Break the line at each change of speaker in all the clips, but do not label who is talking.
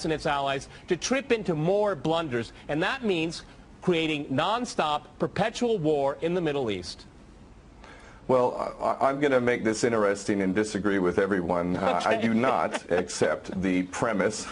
and its allies to trip into more blunders, and that means creating non-stop, perpetual war in the Middle East.
Well, I'm going to make this interesting and disagree with everyone.
Okay.
I do not accept the premise,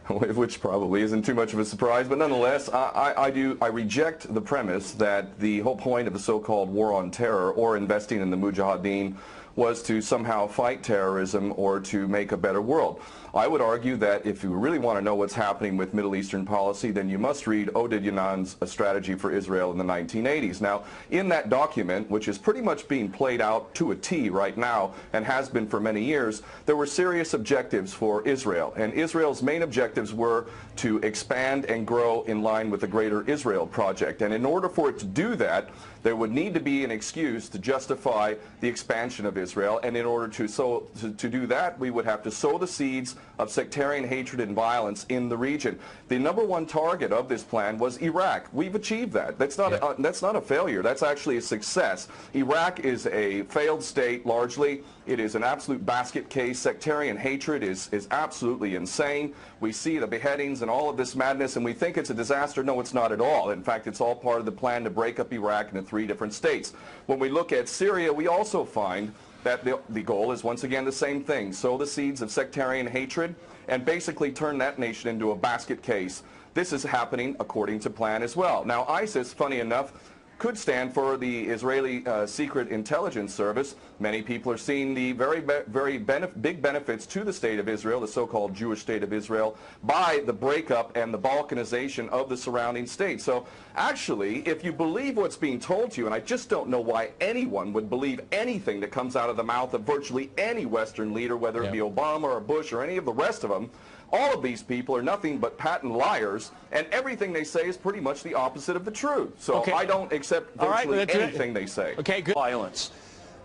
which probably isn't too much of a surprise, but nonetheless, I reject the premise that the whole point of the so-called war on terror or investing in the Mujahideen was to somehow fight terrorism or to make a better world. I would argue that if you really want to know what's happening with Middle Eastern policy, then you must read Oded Yanan's A Strategy for Israel in the 1980s. Now, in that document, which is pretty much being played out to a T right now and has been for many years, there were serious objectives for Israel. And Israel's main objectives were to expand and grow in line with the Greater Israel Project. And in order for it to do that, there would need to be an excuse to justify the expansion of Israel, and in order to do that, we would have to sow the seeds of sectarian hatred and violence in the region. The #1 target of this plan was Iraq. We've achieved that. That's not a failure. That's actually a success. Iraq is a failed state largely. It is an absolute basket case. Sectarian hatred is absolutely insane. We see the beheadings and all of this madness, and we think it's a disaster. No, it's not at all. In fact, it's all part of the plan to break up Iraq into 3 different states. When we look at Syria, we also find that the goal is once again the same thing: sow the seeds of sectarian hatred and basically turn that nation into a basket case. This is happening according to plan as well. Now, ISIS, funny enough, could stand for the Israeli Secret Intelligence Service. Many people are seeing the very big benefits to the state of Israel, the so-called Jewish state of Israel, by the breakup and the balkanization of the surrounding states. So actually, if you believe what's being told to you, and I just don't know why anyone would believe anything that comes out of the mouth of virtually any Western leader, whether it be Obama or Bush or any of the rest of them, all of these people are nothing but patent liars, and everything they say is pretty much the opposite of the truth. So I don't accept virtually anything they say.
Okay, good. Violence.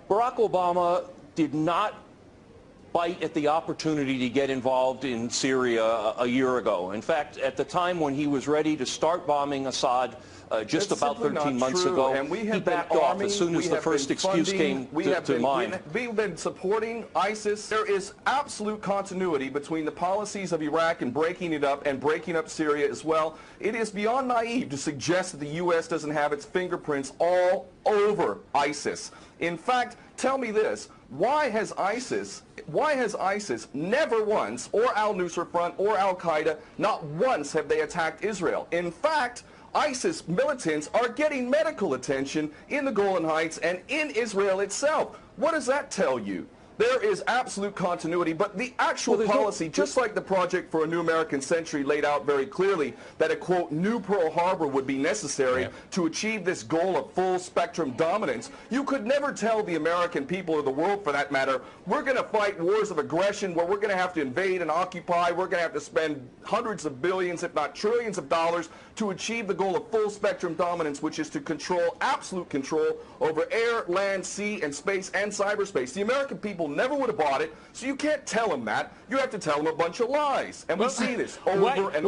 Barack Obama did not bite at the opportunity to get involved in Syria a year ago. In fact, at the time when he was ready to start bombing Assad, just about 13 months ago,
and we have
he backed off as soon as the first excuse came to mind.
We've been supporting ISIS. There is absolute continuity between the policies of Iraq and breaking it up and breaking up Syria as well. It is beyond naive to suggest that the U.S. doesn't have its fingerprints all over ISIS. In fact, tell me this: why has ISIS never once, or al-Nusra Front or al-Qaeda, not once have they attacked Israel? In fact, ISIS militants are getting medical attention in the Golan Heights and in Israel itself. What does that tell you? There is absolute continuity, but the actual policy, just like the Project for a New American Century laid out very clearly, that a, quote, new Pearl Harbor would be necessary to achieve this goal of full spectrum dominance. You could never tell the American people, or the world for that matter, we're going to fight wars of aggression where we're going to have to invade and occupy, we're going to have to spend hundreds of billions, if not trillions of dollars to achieve the goal of full spectrum dominance, which is to control, absolute control over air, land, sea, and space and cyberspace. The American people never would have bought it, so you can't tell them that. You have to tell them a bunch of lies. And we see this over and over again.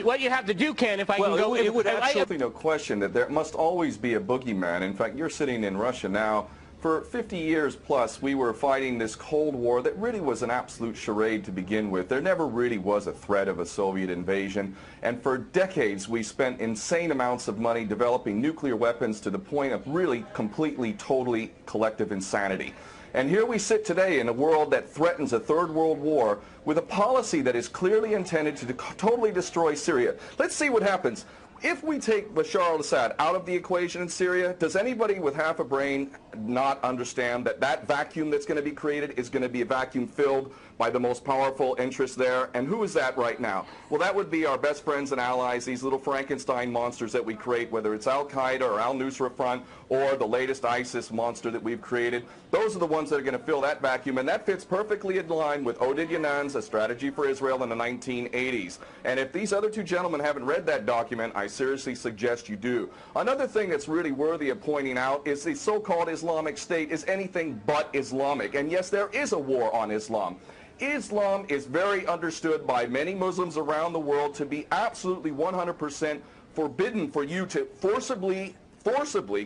What you have to do, Ken, if I can go...
It would absolutely no question that there must always be a boogeyman. In fact, you're sitting in Russia now. For 50 years plus, we were fighting this Cold War that really was an absolute charade to begin with. There never really was a threat of a Soviet invasion. And for decades, we spent insane amounts of money developing nuclear weapons to the point of really completely, totally collective insanity. And here we sit today in a world that threatens a third world war with a policy that is clearly intended to totally destroy Syria. Let's see what happens. If we take Bashar al-Assad out of the equation in Syria, does anybody with half a brain not understand that that vacuum that's going to be created is going to be a vacuum filled by the most powerful interests there? And who is that right now? Well, that would be our best friends and allies, these little Frankenstein monsters that we create, whether it's al-Qaeda or al-Nusra Front or the latest ISIS monster that we've created. Those are the ones that are going to fill that vacuum, and that fits perfectly in line with Oded Yanan's A Strategy for Israel in the 1980s. And if these other two gentlemen haven't read that document, I seriously suggest you do. Another thing that's really worthy of pointing out is the so-called Islamic State is anything but Islamic. And yes, there is a war on Islam. Islam is very understood by many Muslims around the world to be absolutely 100% forbidden for you to forcibly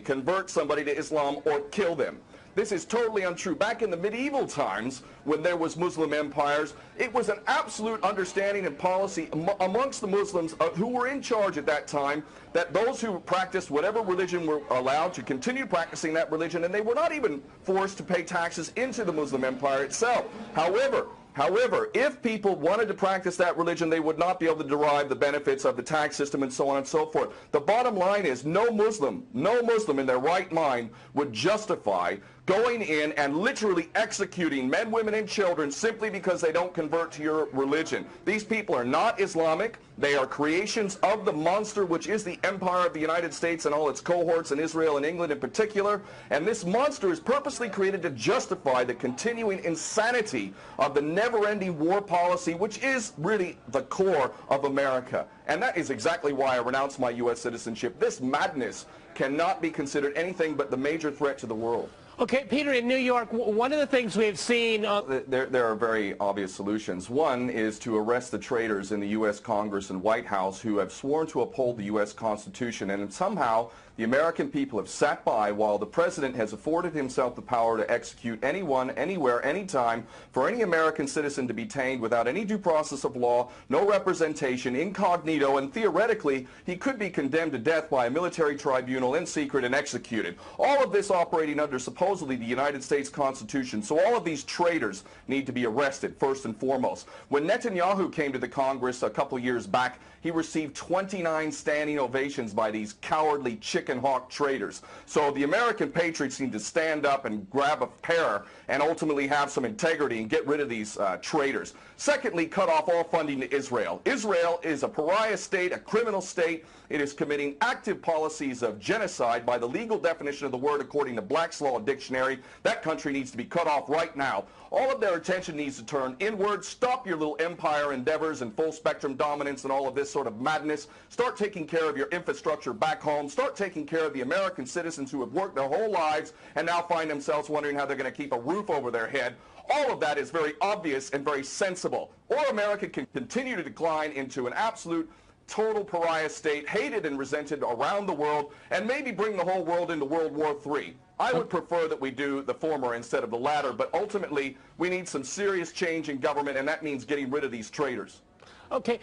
convert somebody to Islam or kill them. This is totally untrue. Back in the medieval times, when there was Muslim empires, it was an absolute understanding and policy amongst the Muslims who were in charge at that time that those who practiced whatever religion were allowed to continue practicing that religion, and they were not even forced to pay taxes into the Muslim empire itself. However, if people wanted to practice that religion, they would not be able to derive the benefits of the tax system and so on and so forth. The bottom line is no Muslim in their right mind would justify going in and literally executing men, women, and children simply because they don't convert to your religion. These people are not Islamic. They are creations of the monster, which is the empire of the United States and all its cohorts in Israel and England in particular. And this monster is purposely created to justify the continuing insanity of the never-ending war policy, which is really the core of America. And that is exactly why I renounced my U.S. citizenship. This madness cannot be considered anything but the major threat to the world.
Okay, Peter, in New York, one of the things we've seen...
There are very obvious solutions. One is to arrest the traitors in the U.S. Congress and White House who have sworn to uphold the U.S. Constitution, and somehow the American people have sat by while the President has afforded himself the power to execute anyone, anywhere, anytime, for any American citizen to be detained without any due process of law, no representation, incognito, and theoretically he could be condemned to death by a military tribunal in secret and executed. All of this operating under supposedly the United States Constitution. So all of these traitors need to be arrested first and foremost. When Netanyahu came to the Congress a couple years back, he received 29 standing ovations by these cowardly chicken hawk traitors. So the American patriots need to stand up and grab a pair and ultimately have some integrity and get rid of these traitors. Secondly, cut off all funding to Israel. Israel is a pariah state, a criminal state. It is committing active policies of genocide by the legal definition of the word according to Black's Law Dictionary. That country needs to be cut off right now. All of their attention needs to turn inward. Stop your little empire endeavors and full spectrum dominance and all of this sort of madness. Start taking care of your infrastructure back home. Start taking care of the American citizens who have worked their whole lives and now find themselves wondering how they're going to keep a roof over their head. All of that is very obvious and very sensible. Or America can continue to decline into an absolute total pariah state, hated and resented around the world, and maybe bring the whole world into World War III. I would prefer that we do the former instead of the latter, but ultimately we need some serious change in government, and that means getting rid of these traitors.
Okay.